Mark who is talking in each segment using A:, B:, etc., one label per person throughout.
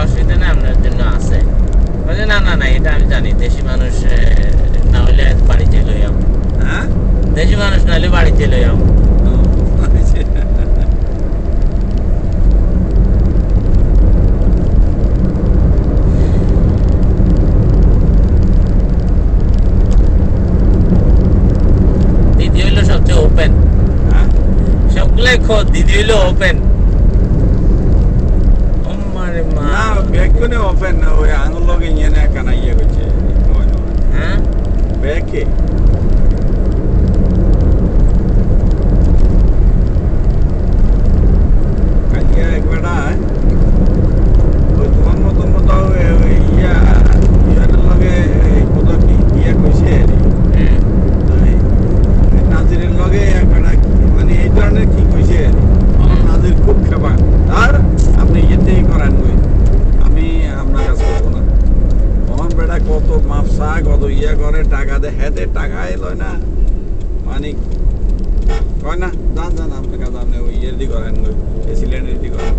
A: অসুবিধা নেই, আপনার জন্য আছে। বলে না না না, এটা আমি জানি, দেশি মানুষ না হলে বাড়িতে লই যাও।
B: হ্যাঁ,
A: দেশি মানুষ না হলে বাড়িতে লই যাও। দিদি হইলো সবচেয়ে ওপেন,
B: হ্যাঁ,
A: সবগুলাই খোদ, দিদি হইলো ওপেন। মারে মা,
B: না ব্যাগগুলো ওপেন না, ওই আঙুল লগে ইয়ে না কানা ইয়ে করছে।
A: হ্যাঁ
B: ব্যাগে কালকে একবেটা ওই তোমার মতন মতো ইয়ার লগে কোথাও কি ইয়ে কইছে নাজিরের লগে একবেটা, মানে এই ধরনের কি কইছে, আমার নাজির খুব খেপা, আর আপনি ইয়েতেই করেন বই, আমি আপনার কাজ করবো না। তখন বেটা কত মাপসা কত ইয়ে করে, টাকা দেয়, হেতে টাকা এলো না, মানে কয় না জান জান আপনার কাজ, আপনি ওই ইয়ের দি করেন, ওই সিলিন্ডার দি করেন।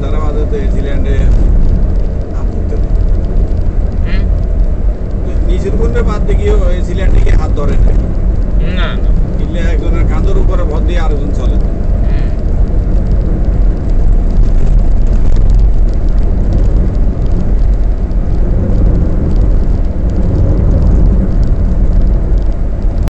B: তারা মাঝে তো সিলিন্ডারে নিজের কোনটা বাদ দিয়ে ওই সিলিন্ডারকে হাত ধরে না,
A: না না,
B: কিনলে একজনের কাঁধের উপরে ভর দিয়ে আরেকজন চলে।